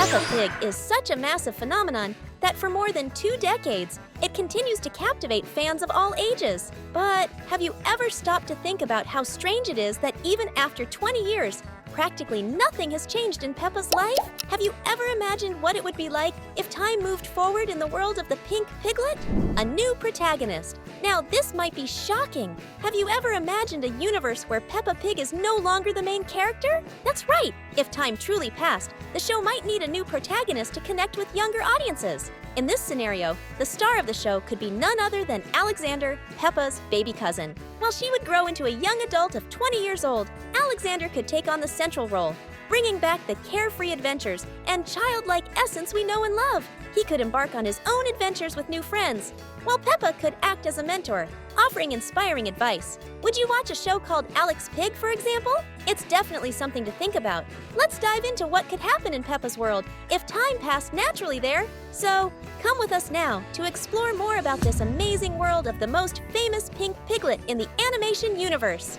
Peppa Pig is such a massive phenomenon that for more than 2 decades, it continues to captivate fans of all ages. But have you ever stopped to think about how strange it is that even after 20 years, practically nothing has changed in Peppa's life? Have you ever imagined what it would be like if time moved forward in the world of the pink piglet? A new protagonist. Now, this might be shocking. Have you ever imagined a universe where Peppa Pig is no longer the main character? That's right. If time truly passed, the show might need a new protagonist to connect with younger audiences. In this scenario, the star of the show could be none other than Alexander, Peppa's baby cousin. While she would grow into a young adult of 20 years old, Alexander could take on the central role, bringing back the carefree adventures and childlike essence we know and love. He could embark on his own adventures with new friends, while Peppa could act as a mentor, offering inspiring advice. Would you watch a show called Alex Pig, for example? It's definitely something to think about. Let's dive into what could happen in Peppa's world if time passed naturally there. So, come with us now to explore more about this amazing world of the most famous pink piglet in the animation universe.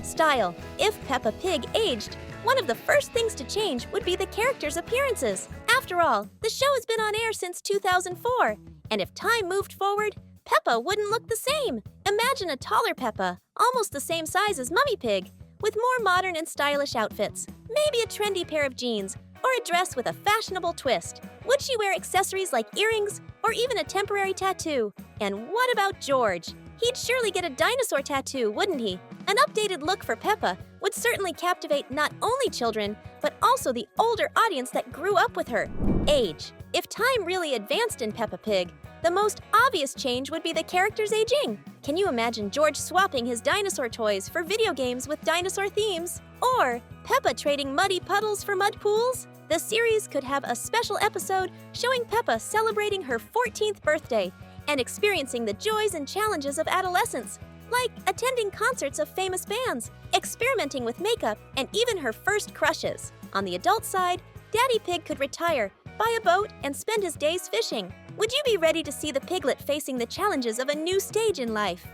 Style. If Peppa Pig aged, one of the first things to change would be the characters' appearances. After all, the show has been on air since 2004, and if time moved forward, Peppa wouldn't look the same. Imagine a taller Peppa, almost the same size as Mummy Pig, with more modern and stylish outfits, maybe a trendy pair of jeans, or a dress with a fashionable twist. Would she wear accessories like earrings, or even a temporary tattoo? And what about George? He'd surely get a dinosaur tattoo, wouldn't he? An updated look for Peppa would certainly captivate not only children, but also the older audience that grew up with her. Age. If time really advanced in Peppa Pig, the most obvious change would be the characters aging. Can you imagine George swapping his dinosaur toys for video games with dinosaur themes? Or Peppa trading muddy puddles for mud pools? The series could have a special episode showing Peppa celebrating her 14th birthday and experiencing the joys and challenges of adolescence, like attending concerts of famous bands, experimenting with makeup, and even her first crushes. On the adult side, Daddy Pig could retire, buy a boat, and spend his days fishing. Would you be ready to see the piglet facing the challenges of a new stage in life?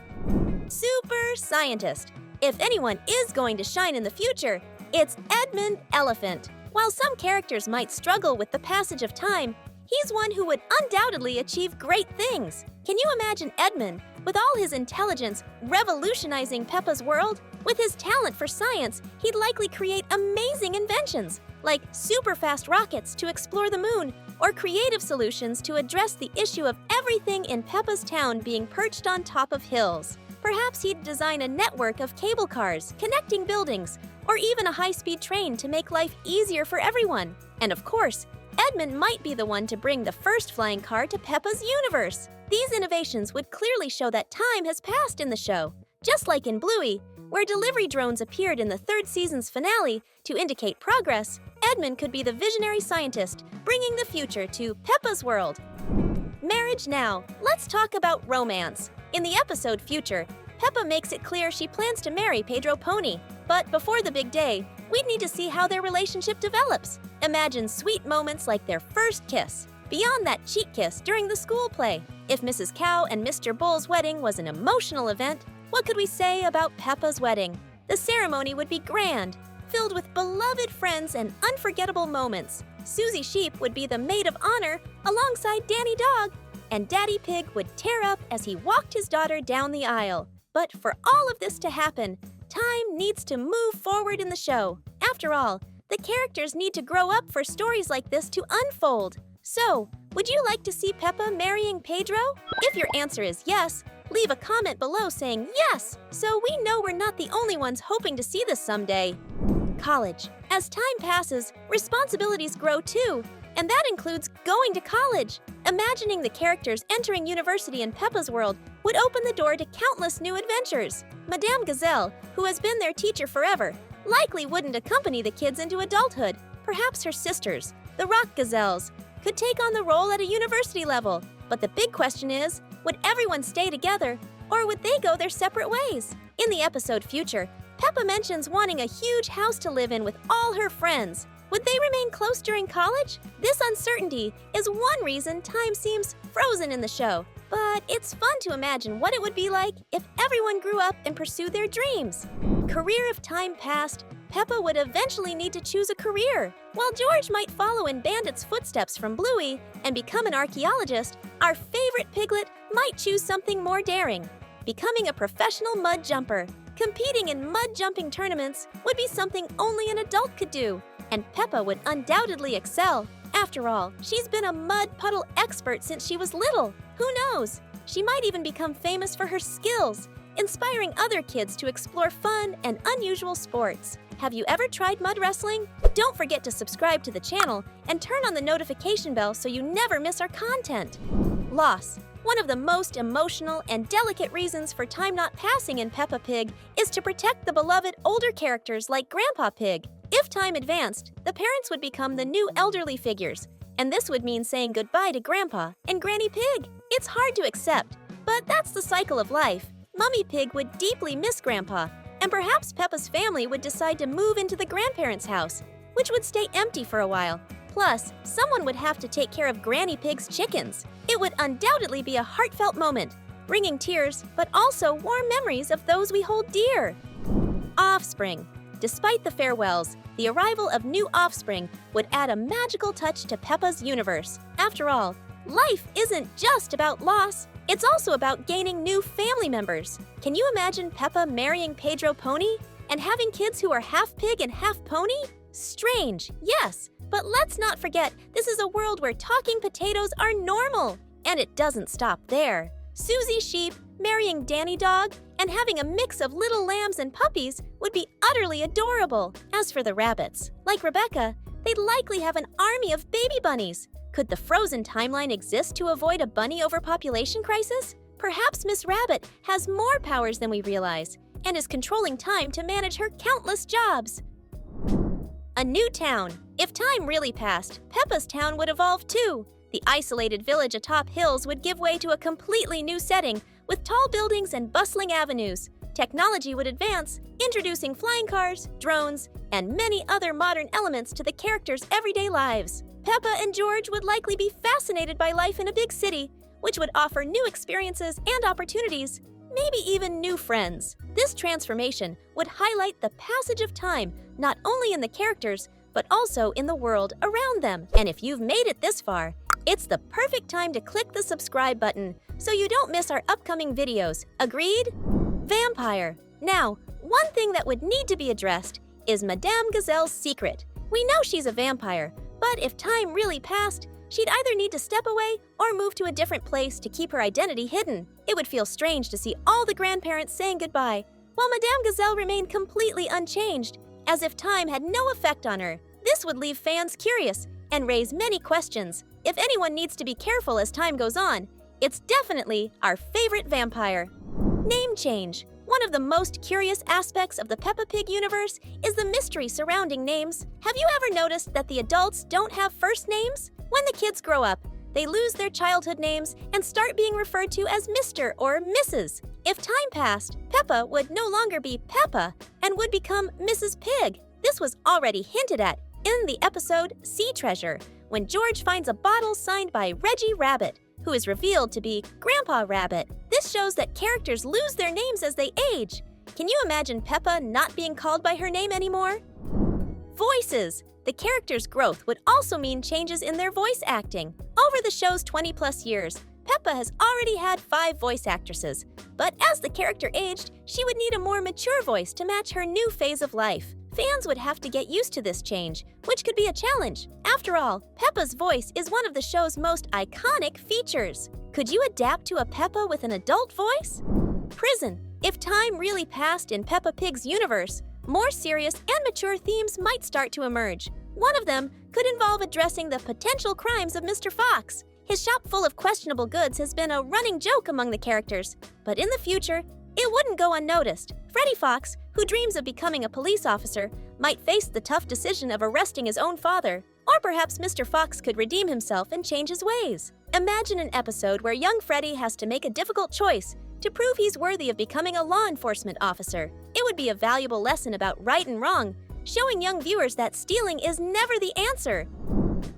Super Scientist. If anyone is going to shine in the future, it's Edmund Elephant. While some characters might struggle with the passage of time, he's one who would undoubtedly achieve great things. Can you imagine Edmund, with all his intelligence, revolutionizing Peppa's world? With his talent for science, he'd likely create amazing inventions, like super-fast rockets to explore the moon, or creative solutions to address the issue of everything in Peppa's town being perched on top of hills. Perhaps he'd design a network of cable cars, connecting buildings, or even a high-speed train to make life easier for everyone. And of course, Edmund might be the one to bring the first flying car to Peppa's universe. These innovations would clearly show that time has passed in the show, just like in Bluey, where delivery drones appeared in the 3rd season's finale to indicate progress. Edmund could be the visionary scientist, bringing the future to Peppa's world. Marriage now. Let's talk about romance. In the episode Future, Peppa makes it clear she plans to marry Pedro Pony. But before the big day, we'd need to see how their relationship develops. Imagine sweet moments like their first kiss. Beyond that cheek kiss during the school play. If Mrs. Cow and Mr. Bull's wedding was an emotional event, what could we say about Peppa's wedding? The ceremony would be grand, filled with beloved friends and unforgettable moments. Susie Sheep would be the maid of honor alongside Danny Dog, and Daddy Pig would tear up as he walked his daughter down the aisle. But for all of this to happen, time needs to move forward in the show. After all, the characters need to grow up for stories like this to unfold. So, would you like to see Peppa marrying Pedro? If your answer is yes, leave a comment below saying yes, so we know we're not the only ones hoping to see this someday. College. As time passes, responsibilities grow too, and that includes going to college. Imagining the characters entering university in Peppa's world would open the door to countless new adventures. Madame Gazelle, who has been their teacher forever, likely wouldn't accompany the kids into adulthood. Perhaps her sisters, the Rock Gazelles, could take on the role at a university level. But the big question is, would everyone stay together, or would they go their separate ways? In the episode Future, Peppa mentions wanting a huge house to live in with all her friends. Would they remain close during college? This uncertainty is one reason time seems frozen in the show. But it's fun to imagine what it would be like if everyone grew up and pursued their dreams. Career if time passed, Peppa would eventually need to choose a career. While George might follow in Bandit's footsteps from Bluey and become an archaeologist, our favorite piglet might choose something more daring, becoming a professional mud jumper. Competing in mud jumping tournaments would be something only an adult could do, and Peppa would undoubtedly excel. After all, she's been a mud puddle expert since she was little. Who knows? She might even become famous for her skills, inspiring other kids to explore fun and unusual sports. Have you ever tried mud wrestling? Don't forget to subscribe to the channel and turn on the notification bell so you never miss our content. Loss. One of the most emotional and delicate reasons for time not passing in Peppa Pig is to protect the beloved older characters like Grandpa Pig. If time advanced, the parents would become the new elderly figures, and this would mean saying goodbye to Grandpa and Granny Pig. It's hard to accept, but that's the cycle of life. Mummy Pig would deeply miss Grandpa, and perhaps Peppa's family would decide to move into the grandparents' house, which would stay empty for a while. Plus, someone would have to take care of Granny Pig's chickens. It would undoubtedly be a heartfelt moment, bringing tears, but also warm memories of those we hold dear. Offspring. Despite the farewells, the arrival of new offspring would add a magical touch to Peppa's universe. After all, life isn't just about loss, it's also about gaining new family members. Can you imagine Peppa marrying Pedro Pony and having kids who are half pig and half pony? Strange, yes, but let's not forget this is a world where talking potatoes are normal. And it doesn't stop there. Susie Sheep marrying Danny Dog and having a mix of little lambs and puppies would be utterly adorable. As for the rabbits, like Rebecca, they'd likely have an army of baby bunnies. Could the frozen timeline exist to avoid a bunny overpopulation crisis? Perhaps Miss Rabbit has more powers than we realize and is controlling time to manage her countless jobs. A new town. If time really passed, Peppa's town would evolve too. The isolated village atop hills would give way to a completely new setting with tall buildings and bustling avenues. Technology would advance, introducing flying cars, drones, and many other modern elements to the characters' everyday lives. Peppa and George would likely be fascinated by life in a big city, which would offer new experiences and opportunities, maybe even new friends. This transformation would highlight the passage of time, not only in the characters, but also in the world around them. And if you've made it this far, it's the perfect time to click the subscribe button so you don't miss our upcoming videos. Agreed? Vampire. Now, one thing that would need to be addressed is Madame Gazelle's secret. We know she's a vampire, but if time really passed, she'd either need to step away or move to a different place to keep her identity hidden. It would feel strange to see all the grandparents saying goodbye, while Madame Gazelle remained completely unchanged, as if time had no effect on her. This would leave fans curious and raise many questions. If anyone needs to be careful as time goes on, it's definitely our favorite vampire. Name change. One of the most curious aspects of the Peppa Pig universe is the mystery surrounding names. Have you ever noticed that the adults don't have first names? When the kids grow up, they lose their childhood names and start being referred to as Mr. or Mrs. If time passed, Peppa would no longer be Peppa and would become Mrs. Pig. This was already hinted at in the episode Sea Treasure, when George finds a bottle signed by Reggie Rabbit, who is revealed to be Grandpa Rabbit. This shows that characters lose their names as they age. Can you imagine Peppa not being called by her name anymore? Voices. The characters' growth would also mean changes in their voice acting. Over the show's 20-plus years, Peppa has already had 5 voice actresses, but as the character aged, she would need a more mature voice to match her new phase of life. Fans would have to get used to this change, which could be a challenge. After all, Peppa's voice is one of the show's most iconic features. Could you adapt to a Peppa with an adult voice? Prison. If time really passed in Peppa Pig's universe, more serious and mature themes might start to emerge. One of them could involve addressing the potential crimes of Mr. Fox. His shop full of questionable goods has been a running joke among the characters, but in the future, it wouldn't go unnoticed. Freddy Fox, who dreams of becoming a police officer, might face the tough decision of arresting his own father. Or perhaps Mr. Fox could redeem himself and change his ways. Imagine an episode where young Freddy has to make a difficult choice to prove he's worthy of becoming a law enforcement officer. It would be a valuable lesson about right and wrong, showing young viewers that stealing is never the answer.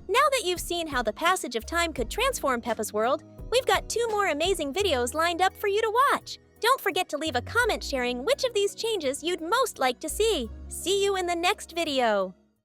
Now that you've seen how the passage of time could transform Peppa's world, we've got 2 more amazing videos lined up for you to watch. Don't forget to leave a comment sharing which of these changes you'd most like to see. See you in the next video!